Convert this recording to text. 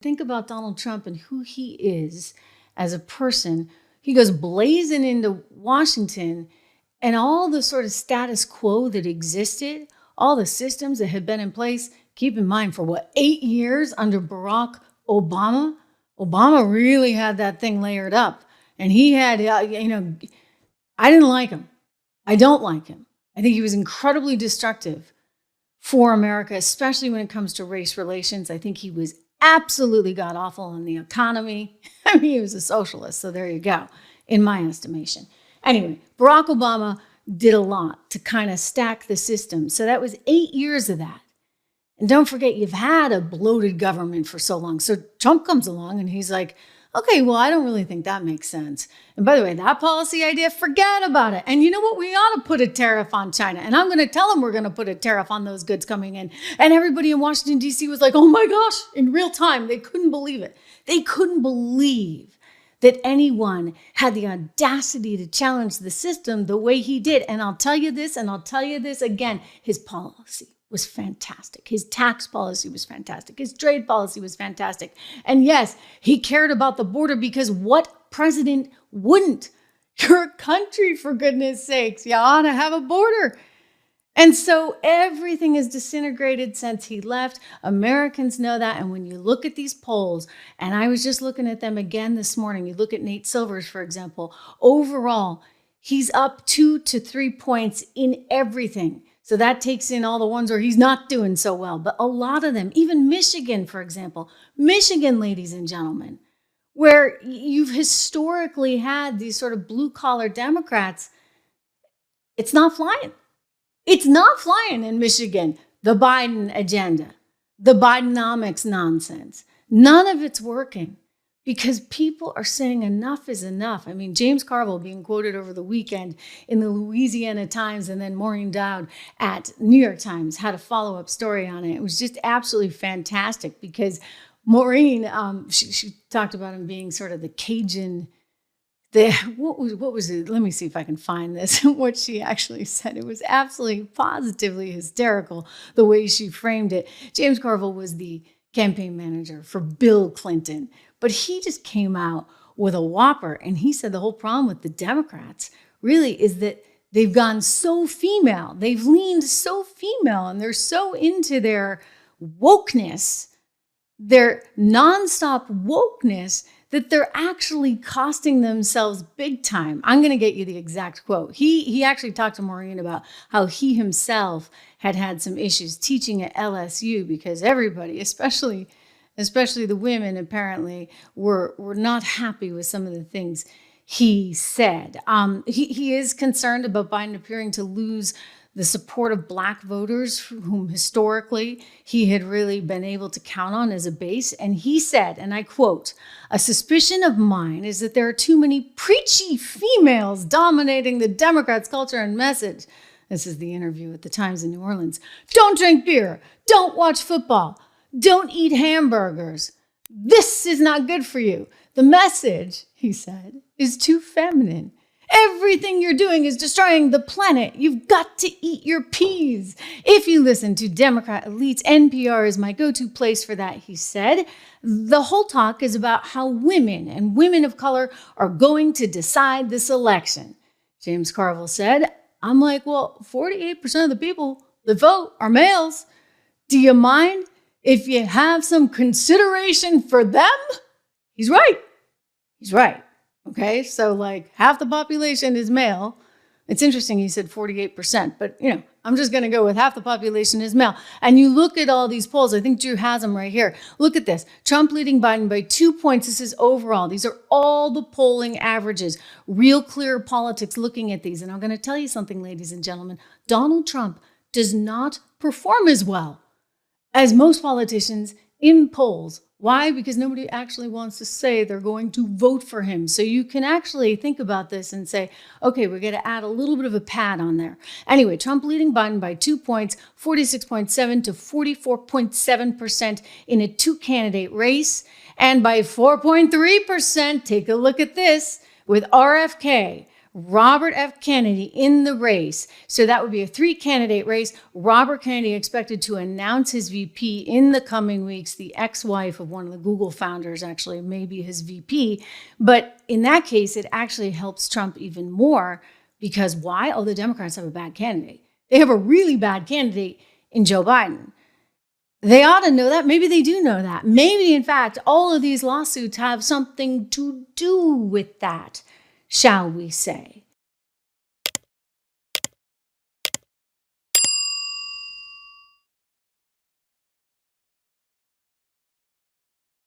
think about Donald Trump and who he is as a person. He goes blazing into Washington, and all the sort of status quo that existed, all the systems that had been in place. Keep in mind, for 8 years under Barack Obama, Obama really had that thing layered up. And he had, I didn't like him. I don't like him. I think he was incredibly destructive for America, especially when it comes to race relations. I think he was absolutely god awful on the economy. I mean, he was a socialist. So there you go, in my estimation. Anyway, Barack Obama did a lot to kind of stack the system. So that was 8 years of that. And don't forget, you've had a bloated government for so long. So Trump comes along and he's like, okay, well, I don't really think that makes sense. And by the way, that policy idea, forget about it. And you know what? We ought to put a tariff on China. And I'm going to tell them we're going to put a tariff on those goods coming in. And everybody in Washington, D.C. was like, oh my gosh, in real time. They couldn't believe it. They couldn't believe that anyone had the audacity to challenge the system the way he did. And I'll tell you this, and I'll tell you this again, his policy was fantastic. His tax policy was fantastic. His trade policy was fantastic. And yes, he cared about the border, because what president wouldn't? You're a country, for goodness sakes. You ought to have a border. And so everything has disintegrated since he left. Americans know that. And when you look at these polls, and I was just looking at them again this morning, you look at Nate Silvers, for example, overall, he's up 2 to 3 points in everything. So that takes in all the ones where he's not doing so well. But a lot of them, even Michigan, for example, Michigan, ladies and gentlemen, where you've historically had these sort of blue-collar Democrats, it's not flying. It's not flying in Michigan. The Biden agenda, the Bidenomics nonsense, none of it's working. Because people are saying enough is enough. I mean, James Carville being quoted over the weekend in the Louisiana Times, and then Maureen Dowd at New York Times had a follow-up story on it. It was just absolutely fantastic, because Maureen, she talked about him being sort of the Cajun. What was it? Let me see if I can find this. What she actually said. It was absolutely positively hysterical the way she framed it. James Carville was the campaign manager for Bill Clinton. But he just came out with a whopper, and he said the whole problem with the Democrats really is that they've gone so female. They've leaned so female, and they're so into their wokeness, their nonstop wokeness, that they're actually costing themselves big time. I'm going to get you the exact quote. He actually talked to Maureen about how he himself had some issues teaching at LSU, because everybody, especially the women, apparently were not happy with some of the things he said. He is concerned about Biden appearing to lose the support of Black voters, whom historically he had really been able to count on as a base. And he said, and I quote, "A suspicion of mine is that there are too many preachy females dominating the Democrats' culture and message." This is the interview at the Times in New Orleans. "Don't drink beer. Don't watch football. Don't eat hamburgers. This is not good for you. The message," he said, "is too feminine. Everything you're doing is destroying the planet. You've got to eat your peas. If you listen to Democrat elites, NPR is my go-to place for that," he said. "The whole talk is about how women and women of color are going to decide this election." James Carville said, "I'm like, well, 48% of the people that vote are males. Do you mind if you have some consideration for them?" He's right. He's right. Okay, so like half the population is male. It's interesting he said 48%, but I'm just going to go with half the population is male. And you look at all these polls, I think Drew has them right here. Look at this. Trump leading Biden by 2 points. This is overall. These are all the polling averages. Real Clear Politics looking at these. And I'm going to tell you something, ladies and gentlemen. Donald Trump does not perform as well as most politicians in polls. Why? Because nobody actually wants to say they're going to vote for him. So you can actually think about this and say, okay, we're going to add a little bit of a pad on there. Anyway, Trump leading Biden by 2 points, 46.7 to 44.7% in a two-candidate race. And by 4.3%, take a look at this, with RFK, Robert F. Kennedy in the race. So that would be a 3-candidate race. Robert Kennedy expected to announce his VP in the coming weeks. The ex-wife of one of the Google founders actually may be his VP. But in that case, it actually helps Trump even more because why? Oh, the Democrats have a bad candidate. They have a really bad candidate in Joe Biden. They ought to know that. Maybe they do know that. Maybe, in fact, all of these lawsuits have something to do with that, shall we say.